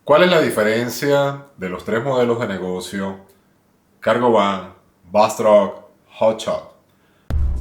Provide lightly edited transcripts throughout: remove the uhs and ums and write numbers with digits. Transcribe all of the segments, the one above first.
¿Cuál es la diferencia de los tres modelos de negocio Cargo Van, Bus Truck, Hotshot?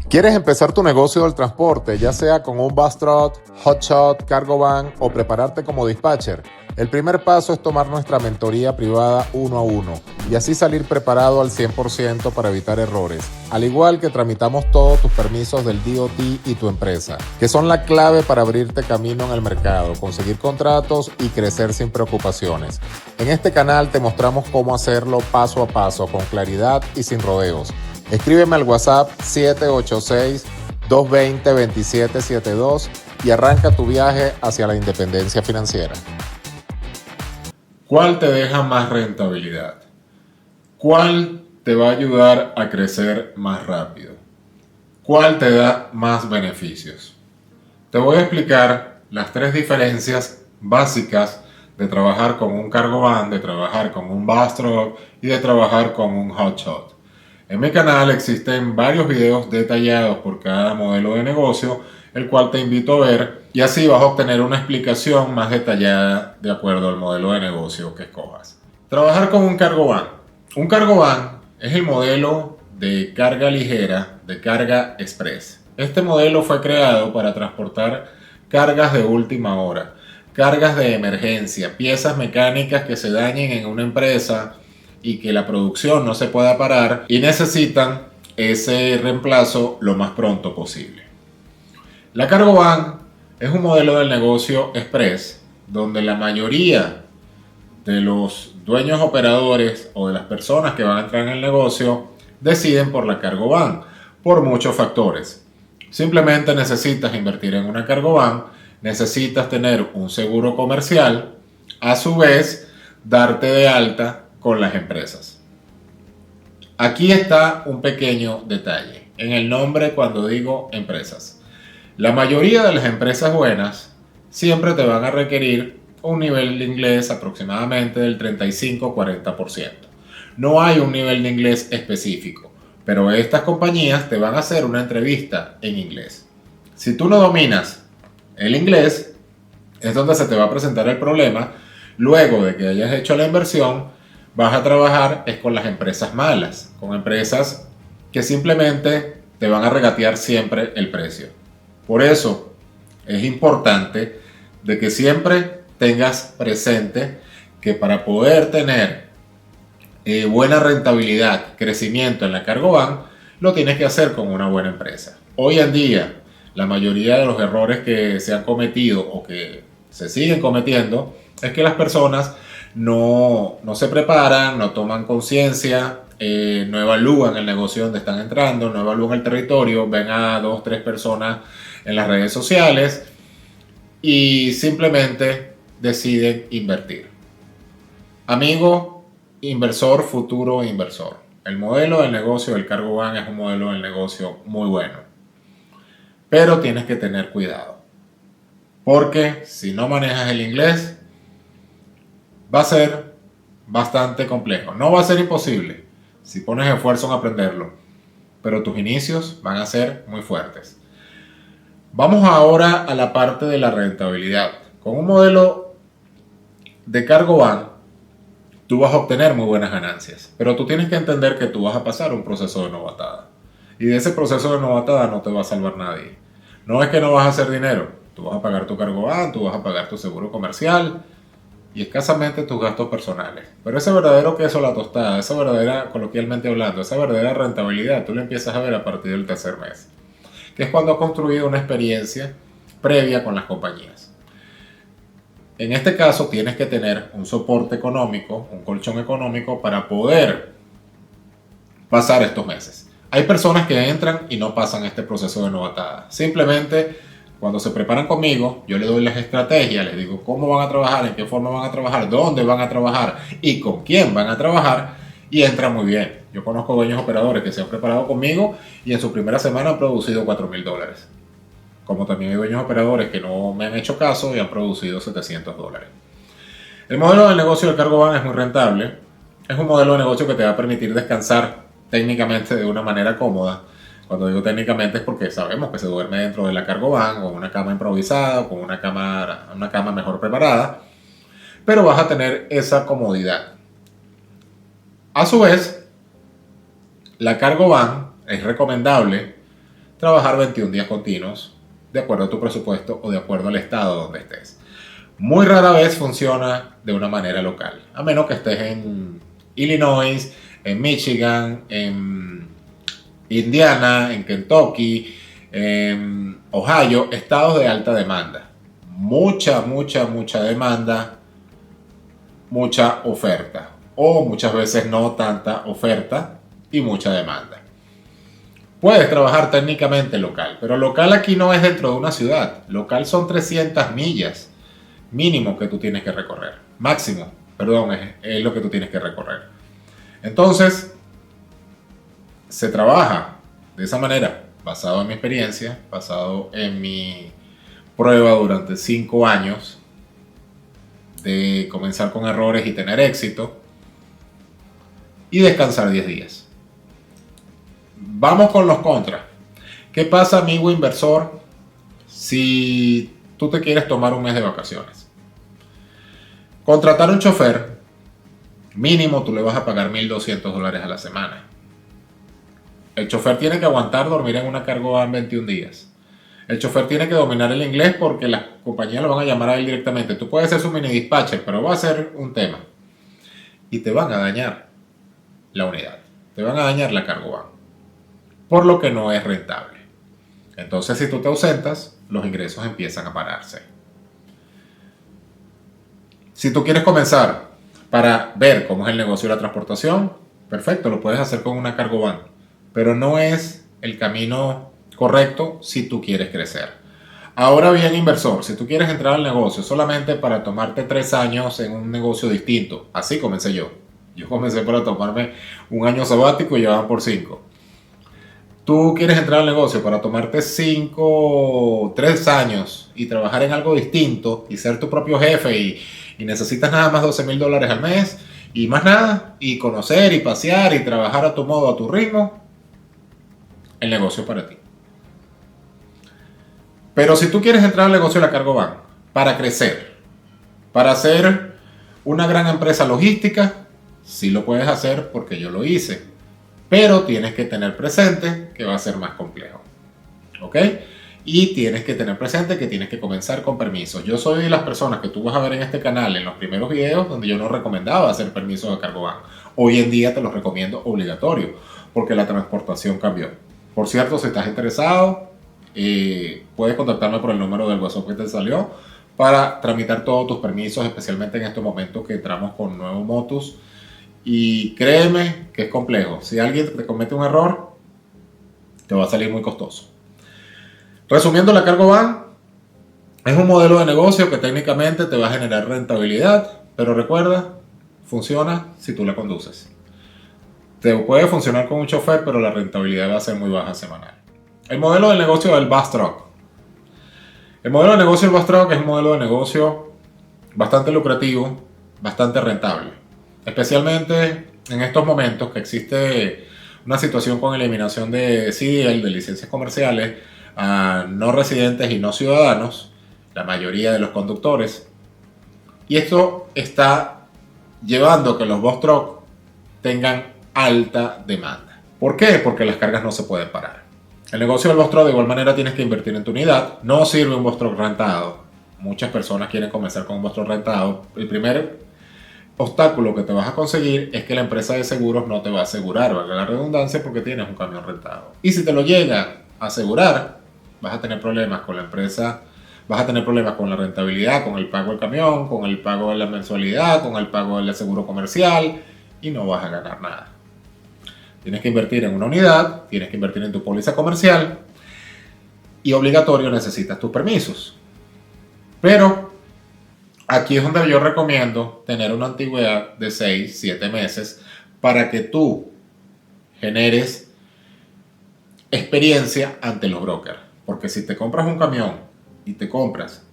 ¿Quieres empezar tu negocio del transporte, ya sea con un bus truck, hotshot, cargo van o prepararte como dispatcher? El primer paso es tomar nuestra mentoría privada uno a uno y así salir preparado al 100% para evitar errores, al igual que tramitamos todos tus permisos del DOT y tu empresa, que son la clave para abrirte camino en el mercado, conseguir contratos y crecer sin preocupaciones. En este canal te mostramos cómo hacerlo paso a paso, con claridad y sin rodeos. Escríbeme al WhatsApp 786-220-2772 y arranca tu viaje hacia la independencia financiera. ¿Cuál te deja más rentabilidad? ¿Cuál te va a ayudar a crecer más rápido? ¿Cuál te da más beneficios? Te voy a explicar las tres diferencias básicas de trabajar con un cargo van, de trabajar con un bus truck y de trabajar con un hotshot. En mi canal existen varios videos detallados por cada modelo de negocio, el cual te invito a ver y así vas a obtener una explicación más detallada de acuerdo al modelo de negocio que escojas. Trabajar con un cargo van. Un cargo van es el modelo de carga ligera, de carga express. Este modelo fue creado para transportar cargas de última hora, cargas de emergencia, piezas mecánicas que se dañen en una empresa y que la producción no se pueda parar y necesitan ese reemplazo lo más pronto posible. La Cargo Van es un modelo del negocio express donde la mayoría de los dueños operadores o de las personas que van a entrar en el negocio deciden por la Cargo Van por muchos factores. Simplemente necesitas invertir en una Cargo Van, necesitas tener un seguro comercial, a su vez darte de alta con las empresas. Aquí está un pequeño detalle en el nombre cuando digo empresas. La mayoría de las empresas buenas siempre te van a requerir un nivel de inglés aproximadamente del 35-40%. No hay un nivel de inglés específico, pero estas compañías te van a hacer una entrevista en inglés. Si tú no dominas el inglés, es donde se te va a presentar el problema. Luego de que hayas hecho la inversión, vas a trabajar es con las empresas malas, con empresas que simplemente te van a regatear siempre el precio. Por eso es importante de que siempre tengas presente que para poder tener buena rentabilidad, crecimiento en la Cargo Van, lo tienes que hacer con una buena empresa. Hoy en día, la mayoría de los errores que se han cometido o que se siguen cometiendo es que las personas no se preparan, no toman conciencia, no evalúan el negocio donde están entrando, no evalúan el territorio, ven a 2-3 personas en las redes sociales y simplemente deciden invertir. Amigo, inversor, futuro inversor. El modelo del negocio del Cargo Van es un modelo del negocio muy bueno, pero tienes que tener cuidado, porque si no manejas el inglés, va a ser bastante complejo. No va a ser imposible si pones esfuerzo en aprenderlo, pero tus inicios van a ser muy fuertes. Vamos ahora a la parte de la rentabilidad. Con un modelo de Cargo Van, tú vas a obtener muy buenas ganancias, pero tú tienes que entender que tú vas a pasar un proceso de novatada. Y de ese proceso de novatada no te va a salvar nadie. No es que no vas a hacer dinero. Tú vas a pagar tu Cargo Van, tú vas a pagar tu seguro comercial y escasamente tus gastos personales. Pero ese verdadero queso a la tostada, esa verdadera, coloquialmente hablando, esa verdadera rentabilidad, tú la empiezas a ver a partir del tercer mes, que es cuando has construido una experiencia previa con las compañías. En este caso tienes que tener un soporte económico, un colchón económico para poder pasar estos meses. Hay personas que entran y no pasan este proceso de novatada. Simplemente cuando se preparan conmigo, yo les doy las estrategias, les digo cómo van a trabajar, en qué forma van a trabajar, dónde van a trabajar y con quién van a trabajar y entran muy bien. Yo conozco dueños operadores que se han preparado conmigo y en su primera semana han producido $4,000. Como también hay dueños operadores que no me han hecho caso y han producido $700. El modelo de negocio del Cargo Van es muy rentable. Es un modelo de negocio que te va a permitir descansar técnicamente de una manera cómoda. Cuando digo técnicamente es porque sabemos que se duerme dentro de la Cargo Van, con una cama improvisada, con una cama mejor preparada. pero vas a tener esa comodidad. A su vez, la cargo van es recomendable trabajar 21 días continuos de acuerdo a tu presupuesto o de acuerdo al estado donde estés. Muy rara vez funciona de una manera local, a menos que estés en Illinois, en Michigan, en Indiana, en Kentucky, en Ohio, estados de alta demanda. Mucha demanda, mucha oferta. O muchas veces no tanta oferta y mucha demanda. Puedes trabajar técnicamente local, pero local aquí no es dentro de una ciudad. Local son 300 millas mínimo que tú tienes que recorrer. Máximo, perdón, es lo que tú tienes que recorrer. Entonces, se trabaja de esa manera, basado en mi experiencia, basado en mi prueba durante 5 años de comenzar con errores y tener éxito y descansar 10 días. Vamos con los contras. ¿Qué pasa, amigo inversor, si tú te quieres tomar un mes de vacaciones? Contratar un chofer, mínimo tú le vas a pagar $1,200 a la semana. El chofer tiene que aguantar dormir en una cargo van 21 días. El chofer tiene que dominar el inglés porque las compañías lo van a llamar a él directamente. Tú puedes ser su mini dispatcher, pero va a ser un tema. Y te van a dañar la unidad. Te van a dañar la cargo van. Por lo que no es rentable. Entonces, si tú te ausentas, los ingresos empiezan a pararse. Si tú quieres comenzar para ver cómo es el negocio de la transportación, perfecto, lo puedes hacer con una cargo van. Pero no es el camino correcto si tú quieres crecer. Ahora bien, inversor, si tú quieres entrar al negocio solamente para tomarte 3 años en un negocio distinto, así comencé yo. Yo comencé para tomarme un año sabático y ya van por 5. Tú quieres entrar al negocio para tomarte 3 años y trabajar en algo distinto y ser tu propio jefe y necesitas nada más $12,000 al mes y más nada, y conocer y pasear y trabajar a tu modo, a tu ritmo, el negocio es para ti. Pero si tú quieres entrar al negocio de la cargo van para crecer, para ser una gran empresa logística, sí lo puedes hacer porque yo lo hice. Pero tienes que tener presente que va a ser más complejo. ¿Ok? Y tienes que tener presente que tienes que comenzar con permisos. Yo soy de las personas que tú vas a ver en este canal en los primeros videos donde yo no recomendaba hacer permisos de cargo van. Hoy en día te los recomiendo obligatorio porque la transportación cambió. Por cierto, si estás interesado, puedes contactarme por el número del WhatsApp que te salió para tramitar todos tus permisos, especialmente en estos momentos que entramos con nuevo Motus. Y créeme que es complejo. Si alguien te comete un error, te va a salir muy costoso. Resumiendo, la cargo van es un modelo de negocio que técnicamente te va a generar rentabilidad, pero recuerda, funciona si tú la conduces. Te puede funcionar con un chofer, pero la rentabilidad va a ser muy baja semanal. El modelo de negocio del bus truck. El modelo de negocio del bus truck es un modelo de negocio bastante lucrativo, bastante rentable. Especialmente en estos momentos que existe una situación con eliminación de CDL, de licencias comerciales, a no residentes y no ciudadanos, la mayoría de los conductores. Y esto está llevando a que los bus truck tengan alta demanda. ¿Por qué? Porque las cargas no se pueden parar. El negocio del bus truck de igual manera tienes que invertir en tu unidad. No sirve un bus truck rentado. Muchas personas quieren comenzar con un bus truck rentado. El primer obstáculo que te vas a conseguir es que la empresa de seguros no te va a asegurar, valga la redundancia, porque tienes un camión rentado. Y si te lo llega a asegurar, vas a tener problemas con la empresa, vas a tener problemas con la rentabilidad, con el pago del camión, con el pago de la mensualidad, con el pago del seguro comercial y no vas a ganar nada. Tienes que invertir en una unidad, tienes que invertir en tu póliza comercial y obligatorio necesitas tus permisos. Pero aquí es donde yo recomiendo tener una antigüedad de 6-7 meses para que tú generes experiencia ante los brokers. Porque si te compras un camión y te compras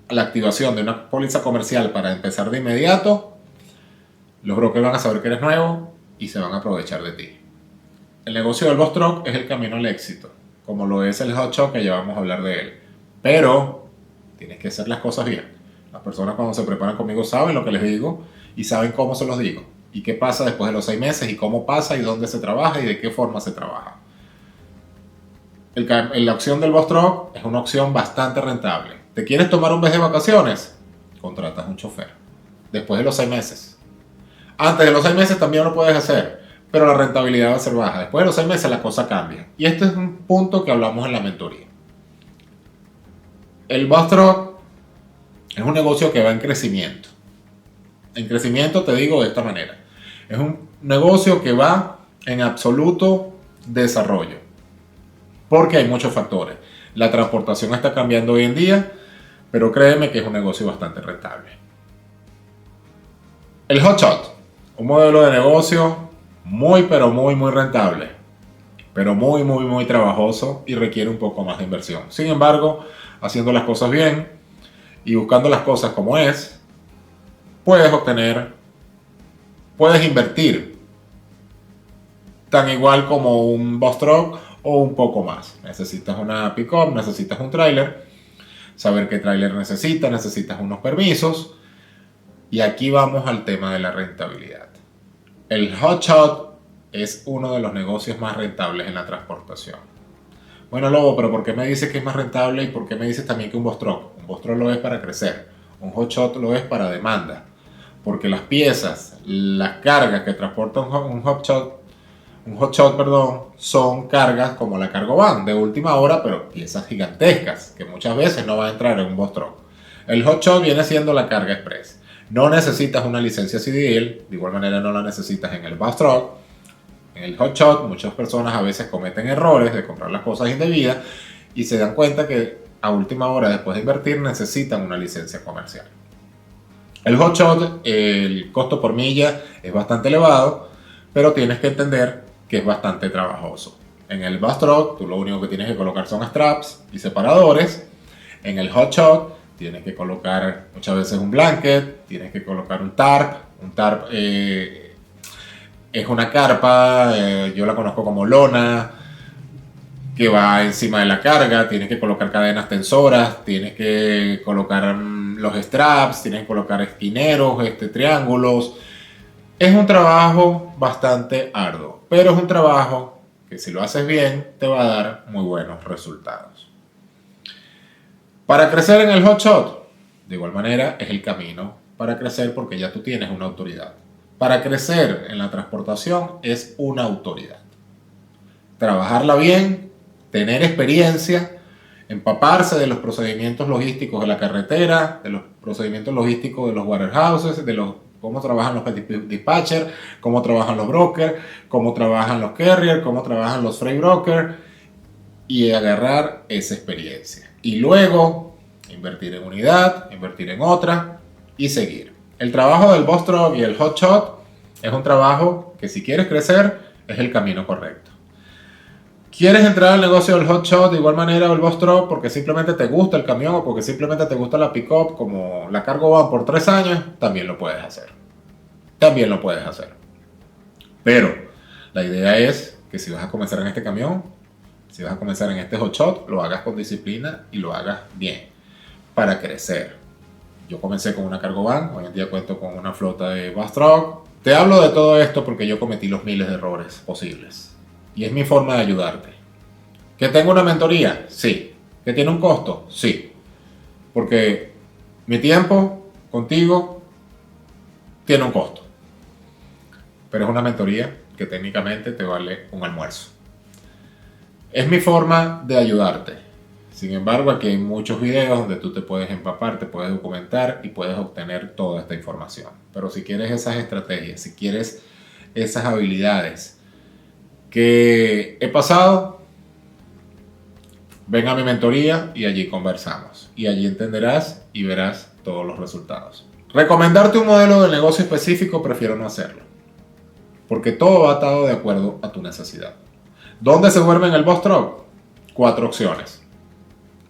la activación de una póliza comercial para empezar de inmediato, los brokers van a saber que eres nuevo y se van a aprovechar de ti. El negocio del bus truck es el camino al éxito, como lo es el hot shot, que ya vamos a hablar de él. Pero tienes que hacer las cosas bien. Las personas cuando se preparan conmigo saben lo que les digo y saben cómo se los digo. Y qué pasa después de los 6 meses y cómo pasa y dónde se trabaja y de qué forma se trabaja. La opción del Boss Truck es una opción bastante rentable. ¿Te quieres tomar un mes de vacaciones? Contratas un chofer. Después de los 6 meses. Antes de los 6 meses también lo puedes hacer, pero la rentabilidad va a ser baja. Después de los 6 meses la cosa cambia. Y este es un punto que hablamos en la mentoría. El Boss Truck es un negocio que va en crecimiento. En crecimiento te digo de esta manera. Es un negocio que va en absoluto desarrollo. Porque hay muchos factores. La transportación está cambiando hoy en día, pero créeme que es un negocio bastante rentable. El hotshot, un modelo de negocio muy pero muy rentable, pero muy trabajoso y requiere un poco más de inversión. Sin embargo, haciendo las cosas bien y buscando las cosas como es, puedes invertir tan igual como un Boss Truck o un poco más. Necesitas una pick-up, necesitas un tráiler, saber qué tráiler necesitas unos permisos. Y aquí vamos al tema de la rentabilidad. El hotshot es uno de los negocios más rentables en la transportación. Bueno, Lobo, pero ¿por qué me dices que es más rentable y por qué me dices también que un Boss Truck? Un Boss Truck lo es para crecer, un hotshot lo es para demanda. Porque las piezas, las cargas que transporta un hotshot, son cargas como la cargo van de última hora, pero piezas gigantescas que muchas veces no van a entrar en un Boss Truck. El hotshot viene siendo la carga express. No necesitas una licencia CDL, de igual manera no la necesitas en el Boss Truck. En el hotshot muchas personas a veces cometen errores de comprar las cosas indebidas y se dan cuenta que a última hora después de invertir necesitan una licencia comercial. El hotshot, el costo por milla es bastante elevado, pero tienes que entender que es bastante trabajoso. En el Boss Truck, tú lo único que tienes que colocar son straps y separadores. En el hotshot, tienes que colocar muchas veces un blanket, tienes que colocar un tarp. Un tarp es una carpa, yo la conozco como lona, que va encima de la carga. Tienes que colocar cadenas tensoras, tienes que colocar los straps, tienes que colocar esquineros, triángulos. Es un trabajo bastante arduo, pero es un trabajo que si lo haces bien te va a dar muy buenos resultados. Para crecer en el hotshot, de igual manera, es el camino para crecer porque ya tú tienes una autoridad. Para crecer en la transportación es una autoridad. Trabajarla bien, tener experiencia, empaparse de los procedimientos logísticos de la carretera, de los procedimientos logísticos de los warehouses, cómo trabajan los dispatchers, cómo trabajan los brokers, cómo trabajan los carriers, cómo trabajan los freight brokers, y agarrar esa experiencia. Y luego invertir en unidad, invertir en otra y seguir. El trabajo del Boss Truck y el hotshot es un trabajo que si quieres crecer es el camino correcto. ¿Quieres entrar al negocio del hotshot de igual manera o el Boss Truck porque simplemente te gusta el camión o porque simplemente te gusta la pick-up como la cargo van por 3 años? También lo puedes hacer. Pero la idea es que si vas a comenzar en este camión, si vas a comenzar en este hotshot, lo hagas con disciplina y lo hagas bien para crecer. Yo comencé con una cargo van, hoy en día cuento con una flota de Boss Truck. Te hablo de todo esto porque yo cometí los miles de errores posibles. Y es mi forma de ayudarte. ¿Que tengo una mentoría? Sí. ¿Que tiene un costo? Sí. Porque mi tiempo contigo tiene un costo. Pero es una mentoría que técnicamente te vale un almuerzo. Es mi forma de ayudarte. Sin embargo, aquí hay muchos videos donde tú te puedes empapar, te puedes documentar y puedes obtener toda esta información. Pero si quieres esas estrategias, si quieres esas habilidades que he pasado, ven a mi mentoría y allí conversamos. Y allí entenderás y verás todos los resultados. Recomendarte un modelo de negocio específico, prefiero no hacerlo. Porque todo va atado de acuerdo a tu necesidad. ¿Dónde se duerme en el Boss Truck? 4 opciones.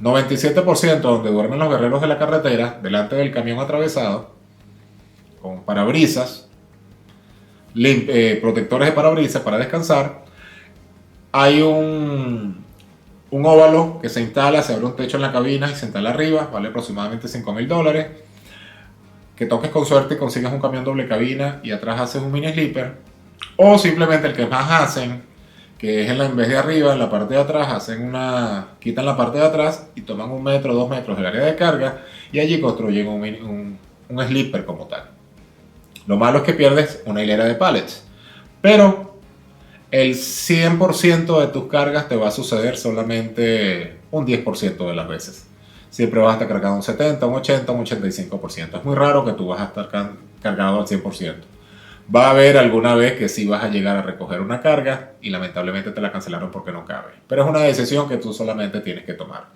97% donde duermen los guerreros de la carretera, delante del camión atravesado, con parabrisas, protectores de parabrisas para descansar. Hay un óvalo que se instala, se abre un techo en la cabina y se instala arriba, vale aproximadamente $5,000. que toques con suerte y consigas un camión doble cabina y atrás haces un mini sleeper, o simplemente el que más hacen, que es en vez de arriba, en la parte de atrás, quitan la parte de atrás y toman 1 metro, 2 metros del área de carga y allí construyen un sleeper como tal. Lo malo es que pierdes una hilera de pallets, pero el 100% de tus cargas te va a suceder solamente un 10% de las veces. Siempre vas a estar cargado un 70, un 80, un 85%. Es muy raro que tú vas a estar cargado al 100%. Va a haber alguna vez que sí vas a llegar a recoger una carga y lamentablemente te la cancelaron porque no cabe. Pero es una decisión que tú solamente tienes que tomar.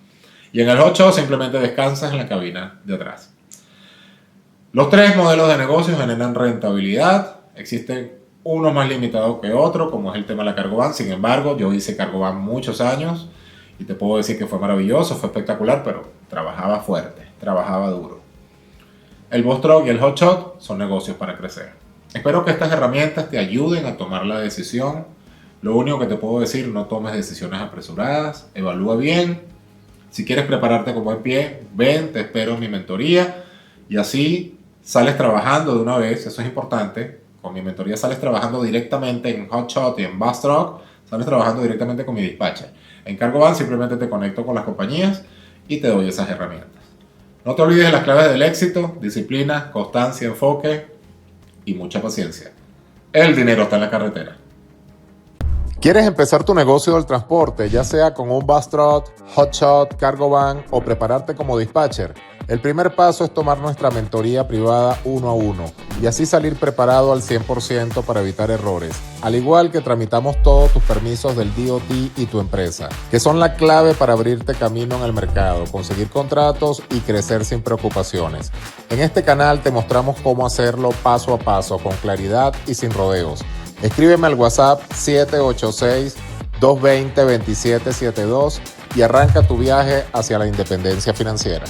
Y en el hot shot simplemente descansas en la cabina de atrás. Los 3 modelos de negocio generan rentabilidad. Existen uno más limitado que otro, como es el tema de la cargo van. Sin embargo, yo hice cargo van muchos años y te puedo decir que fue maravilloso, fue espectacular, pero trabajaba fuerte, trabajaba duro. El Boss Truck y el Hot Shot son negocios para crecer. Espero que estas herramientas te ayuden a tomar la decisión. Lo único que te puedo decir, no tomes decisiones apresuradas, evalúa bien. Si quieres prepararte con buen pie, ven, te espero en mi mentoría y así sales trabajando de una vez, eso es importante. Con mi mentoría sales trabajando directamente en Hot Shot y en Boss Truck, sales trabajando directamente con mi dispatcher. En Cargo Van simplemente te conecto con las compañías y te doy esas herramientas. No te olvides de las claves del éxito: disciplina, constancia, enfoque y mucha paciencia. El dinero está en la carretera. ¿Quieres empezar tu negocio del transporte, ya sea con un bus truck, hot shot, cargo van o prepararte como dispatcher? El primer paso es tomar nuestra mentoría privada 1 a 1 y así salir preparado al 100% para evitar errores, al igual que tramitamos todos tus permisos del DOT y tu empresa, que son la clave para abrirte camino en el mercado, conseguir contratos y crecer sin preocupaciones. En este canal te mostramos cómo hacerlo paso a paso, con claridad y sin rodeos. Escríbeme al WhatsApp 786-220-2772 y arranca tu viaje hacia la independencia financiera.